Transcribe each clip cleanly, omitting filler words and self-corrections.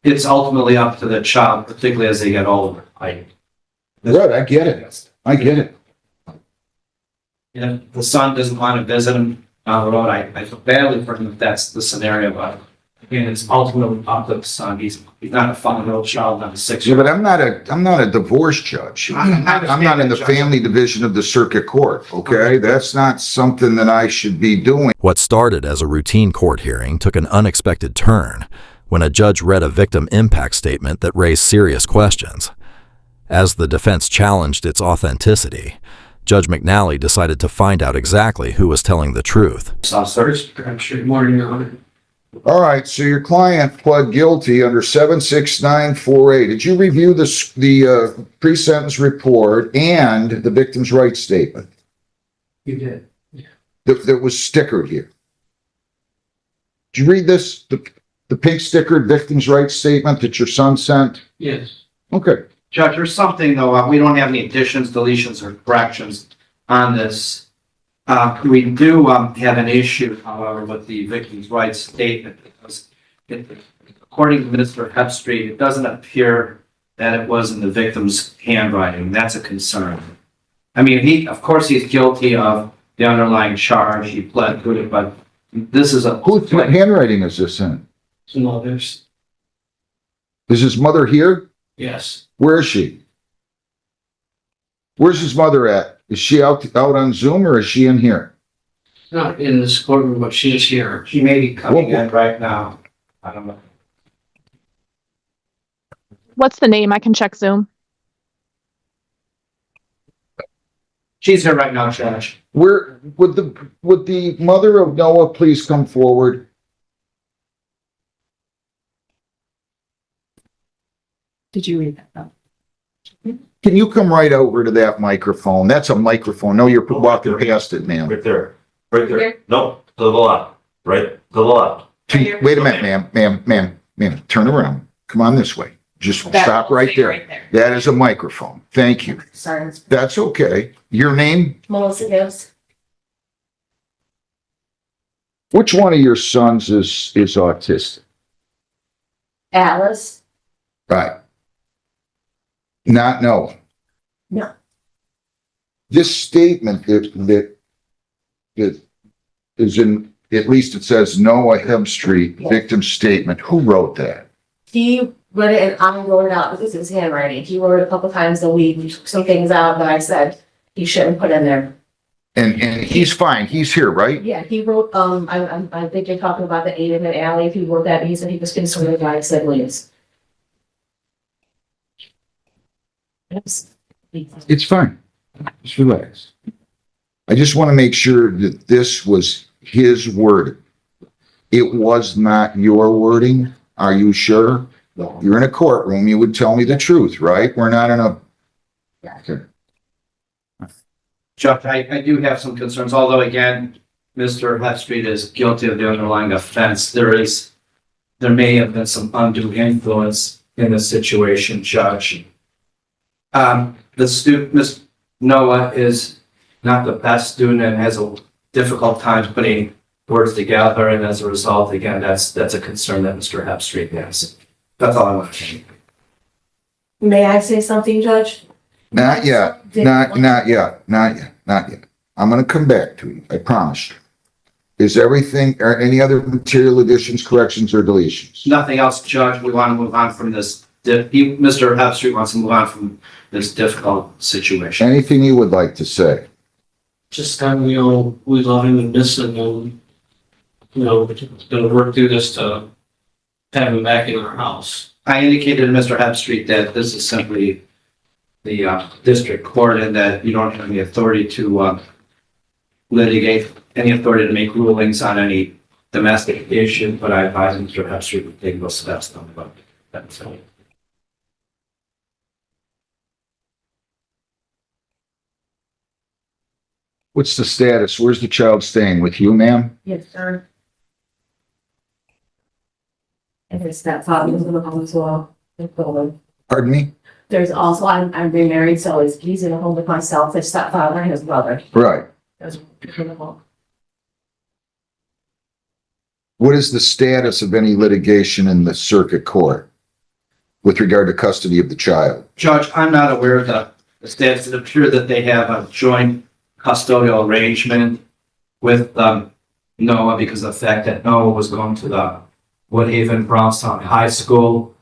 it's ultimately up to the child, particularly as they get older. I, Good, I get it. I get it. If the son doesn't want to visit him down the road, I feel badly for him if that's the scenario, but again, it's ultimately up to the son. He's not a 5-year-old child, not a Yeah, 6-year-old. but I'm not a divorce judge. I'm not in the family division of the circuit court, okay? That's not something that I should be doing. What started as a routine court hearing took an unexpected turn when a judge read a victim impact statement that raised serious questions. As the defense challenged its authenticity, Judge McNally decided to find out exactly who was telling the truth. Good morning, Your Honor. All right, so your client pled guilty under 76948. Did you review the pre-sentence report and the victim's rights statement You did. that was stickered here? Did you read this, the pink stickered victim's rights statement that your son sent? Yes. Okay. Judge, there's something though, we don't have any additions, deletions, or corrections on this. We do have an issue, however, with the victim's rights statement because according to Mr. Hepstreet, it doesn't appear that it was in the victim's handwriting. That's a concern. I mean, of course, he's guilty of the underlying charge. He pled guilty, but this is What handwriting is this in? Is Is his mother here? Yes. Where is she? Where's his mother at? Is she out on Zoom or is she in here? Not in this courtroom, but she is here. She may be coming in right now. I don't know. What's the name? I can check Zoom. She's here right now, Judge. Where would the mother of Noah please come forward? Did you read that though? Can you come right over to that microphone? That's a microphone. No, you're walking past it, ma'am. right there, right there. Here? No, to the left, right, to the left. Wait a minute, ma'am, turn around. Come on this way. Just That stop little right thing there. right there. That is a microphone. Thank you. Sorry, That's okay. Your name? Melissa Gibbs. Which one of your sons is autistic? Alice. Right. Not Noah. No. This statement that is in, at least it says Noah Hemstreet victim statement. Who wrote that? He read it and I wrote it out because it's his handwriting. He wrote it a couple times a week. We took some things out that I said he shouldn't put in there. And he's fine. He's here, right? Yeah, he wrote, I think you're talking about the Aiden and Allie. He wrote that, he said he was concerned with my siblings. Oops. It's fine. Just relax. I just want to make sure that this was his word. It was not your wording. Are you sure? You're in a courtroom. You would tell me the truth, right? We're not in a. Okay. Judge, I do have some concerns, although again, Mr. Hepstreet is guilty of the underlying offense. There may have been some undue influence in the situation, Judge. The student, Miss Noah, is not the best student and has a difficult time putting words together, and as a result, again, that's a concern that Mr. Hepstreet has. That's all I want to say. May I say something, Judge? Not yet. Not yet. I'm gonna come back to you. I promise you. Is everything, or any other material additions, corrections, or deletions? Nothing else, Judge. We want to move on from this. Mr. Hepstreet wants to move on from this difficult situation. Anything you would like to say? Just that, we love him and miss him and, gonna work through this to have him back in our house. I indicated to Mr. Hepstreet that this is simply the district court and that you don't have any authority to litigate, any authority to make rulings on any domestic issue, but I advise Mr. Hepstreet to take those steps down the road. That's all. What's the status? Where's the child staying? With you, ma'am? Yes, sir. And his stepfather was in the home as well. Pardon me? There's also, I'm remarried, so he's in a home with myself, his stepfather and his brother. Right. Those are in the home. What is the status of any litigation in the circuit court? with regard to custody of the child? Judge, I'm not aware of the status. It appears that they have a joint custodial arrangement with, Noah because of the fact that Noah was going to the Woodhaven Brownstown High School.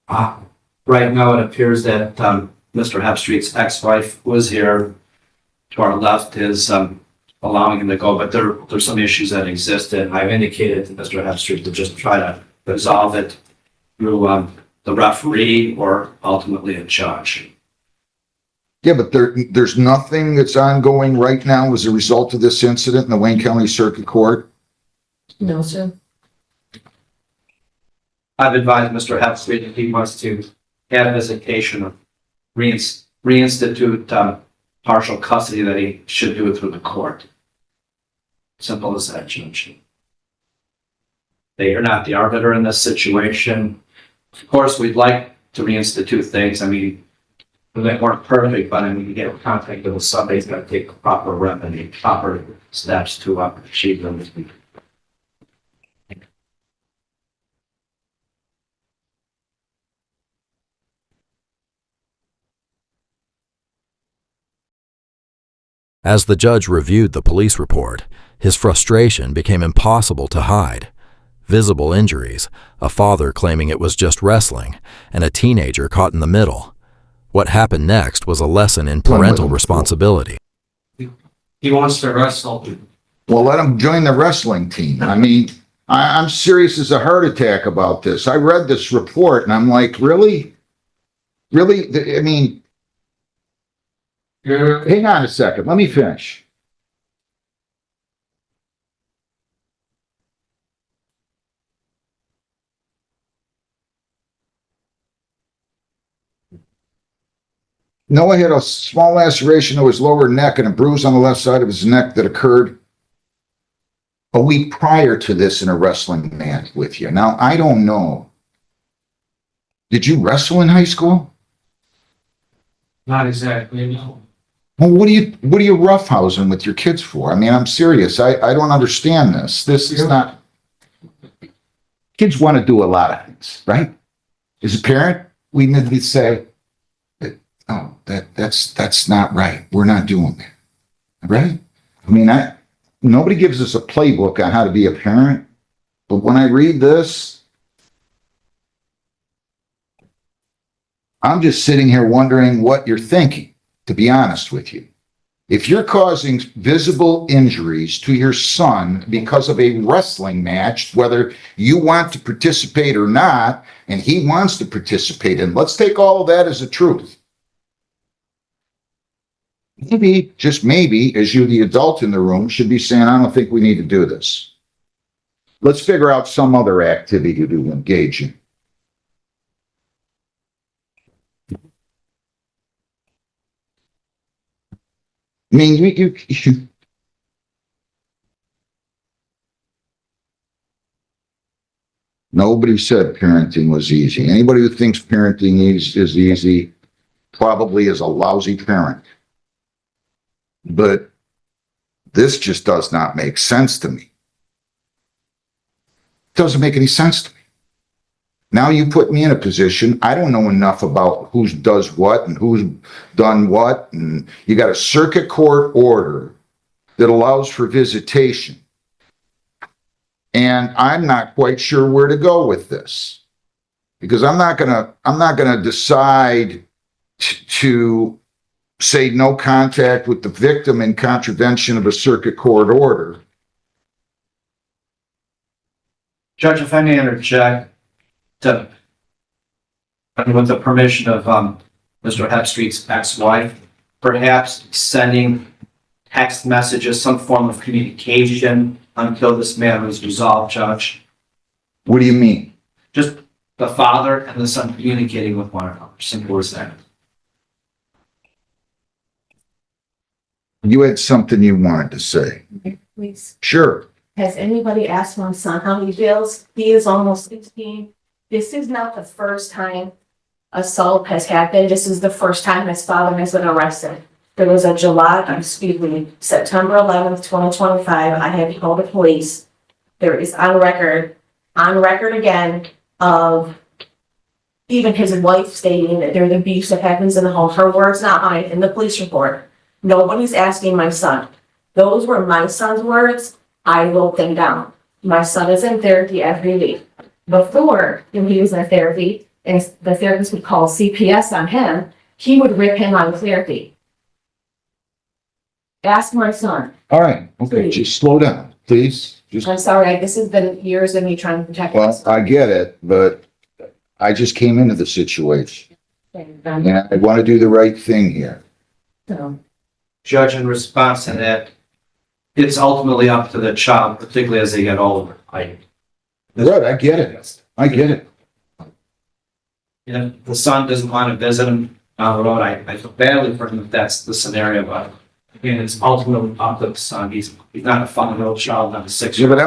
Right now, it appears that, Mr. Hepstreet's ex-wife was here. To our left is, allowing him to go, but there's some issues that exist, and I've indicated to Mr. Hepstreet to just try to resolve it through, the referee or ultimately a judge. Yeah, but there's nothing that's ongoing right now as a result of this incident in the Wayne County Circuit Court? No, sir. I've advised Mr. Hepstreet if he wants to have a visitation or reinstitute, partial custody, that he should do it through the court. Simple as that, Judge. They are not the arbiter in this situation. Of course, we'd like to reinstitute things. I mean, they weren't perfect, but I mean, you get contact with somebody's got to take the proper remedy, proper steps to achieve them. As the judge reviewed the police report, his frustration became impossible to hide. Visible injuries, a father claiming it was just wrestling, and a teenager caught in the middle. What happened next was a lesson in parental responsibility. He wants to wrestle. Well, let him join the wrestling team. I mean, I'm serious as a heart attack about this. I read this report and I'm like, really? Really? I mean, hang on a second. Let me finish. Noah had a small laceration to his lower neck and a bruise on the left side of his neck that occurred a week prior to this in a wrestling match with you. Now, I don't know. Did you wrestle in high school? Not exactly, no. Well, what are you roughhousing with your kids for? I mean, I'm serious. I don't understand this. This is not. Kids want to do a lot of things, right? As a parent, we need to say, "Oh, that's not right. We're not doing that." Right? I mean, nobody gives us a playbook on how to be a parent, but when I read this, I'm just sitting here wondering what you're thinking, to be honest with you. If you're causing visible injuries to your son because of a wrestling match, whether you want to participate or not, and he wants to participate in, let's take all of that as a truth. Maybe, just maybe, as you, the adult in the room, should be saying, I don't think we need to do this. Let's figure out some other activity to engage in. I mean, you nobody said parenting was easy. Anybody who thinks parenting is easy probably is a lousy parent. But this just does not make sense to me. It doesn't make any sense to me. Now you put me in a position, I don't know enough about who does what and who's done what, and you got a circuit court order that allows for visitation. And I'm not quite sure where to go with this. Because I'm not gonna decide to say no contact with the victim in contravention of a circuit court order. Judge, if I may interject, with the permission of Mr. Hepstreet's ex-wife, perhaps sending text messages, some form of communication until this matter is resolved, Judge. What do you mean? Just the father and the son communicating with one another, simple as that. You had something you wanted to say. Please. Sure. Has anybody asked my son how he feels? He is almost 16. This is not the first time assault has happened. This is the first time his father has been arrested. There was a September 11th, 2025. I had called the police. There is on record again of even his wife stating that there's abuse that happens in the home. Her words, not mine, in the police report. Nobody's asking my son. Those were my son's words. I wrote them down. My son is in therapy every week. Before, when he was in therapy, and the therapist would call CPS on him, he would rip him on therapy. Ask my son. All right, okay, just slow down, please. Just, I'm sorry, this has been years of me trying to protect well, myself. I get it, but I just came into the situation. And I want to do the right thing here. So, Judge, in response to that, it's ultimately up to the child, particularly as they get older. Right, I get it. I get it. If the son doesn't want to visit him down the road, I feel badly for him if that's the scenario, but again, it's ultimately up to the son. He's not a fundamental child, not a Yeah, 6-year-old. but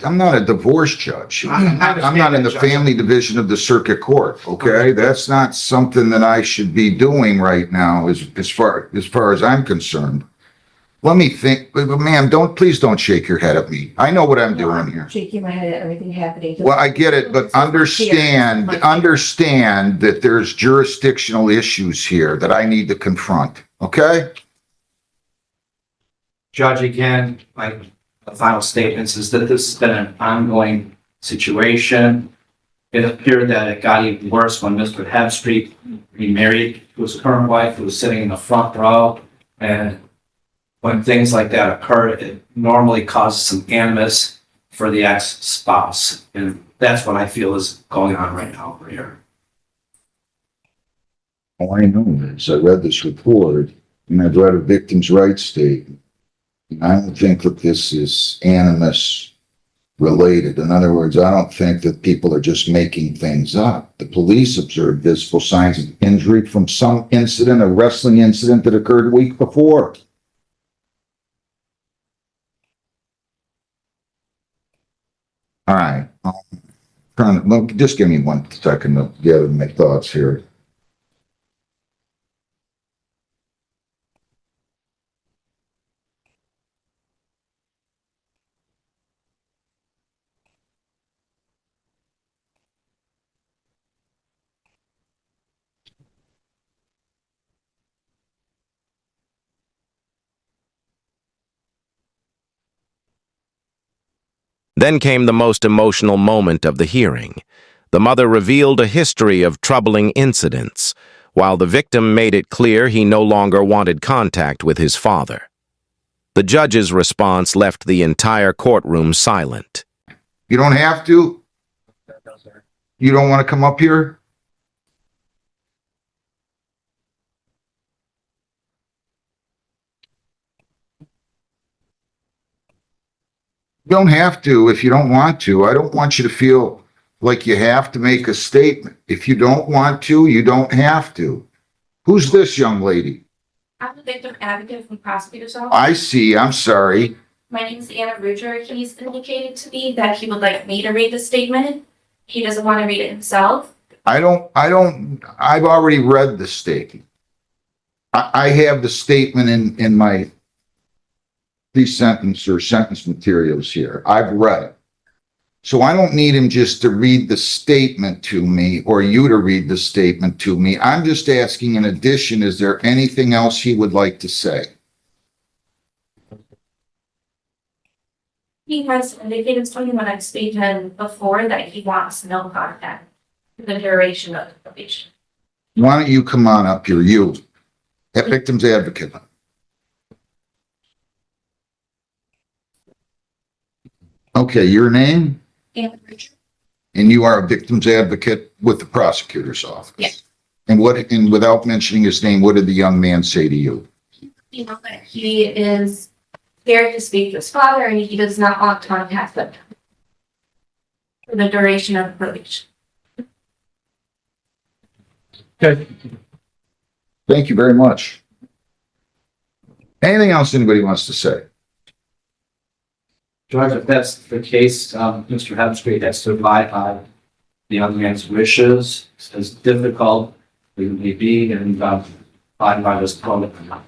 I'm not a divorce judge. I'm not in the family division of the circuit court, okay? That's not something that I should be doing right now as far as I'm concerned. Let me think, but ma'am, please don't shake your head at me. I know what I'm doing here. shaking my head at everything happening. Well, I get it, but understand that there's jurisdictional issues here that I need to confront, okay? Judge, again, the final statements is that this has been an ongoing situation. It appeared that it got even worse when Mr. Hebstreet remarried to his current wife, who was sitting in the front row. And when things like that occur, it normally causes some animus for the ex-spouse. And that's what I feel is going on right now over here. All I know is I read this report and I've read a victim's rights statement. And I don't think that this is animus related. In other words, I don't think that people are just making things up. The police observed visible signs of injury from some incident, a wrestling incident that occurred a week before. All right. Just give me 1 second to gather my thoughts here. Then came the most emotional moment of the hearing. The mother revealed a history of troubling incidents, while the victim made it clear he no longer wanted contact with his father. The judge's response left the entire courtroom silent. You don't have to? You don't want to come up here? You don't have to if you don't want to. I don't want you to feel like you have to make a statement. If you don't want to, you don't have to. Who's this young lady? I'm the victim advocate from prosecutor's office. I see, I'm sorry. My name is Anna Ruger. He's indicated to me that he would like me to read the statement. He doesn't want to read it himself. I've already read the statement. I have the statement in my pre-sentence or sentence materials here. I've read it. So I don't need him just to read the statement to me or you to read the statement to me. I'm just asking, in addition, is there anything else he would like to say? He has indicated to me when I've spoken to him before that he wants no contact for the duration of the probation. Why don't you come on up here, you, a victim's advocate. Okay, your name? Anna Ruger. And you are a victim's advocate with the prosecutor's office? Yes. And without mentioning his name, what did the young man say to you? You know that he is scared to speak to his father and he does not want contact with him for the duration of the probation. Okay. Thank you very much. Anything else anybody wants to say? Judge, if that's the case, Mr. Hebstreet has to abide by the young man's wishes, as difficult it may be, and abide by this protocol.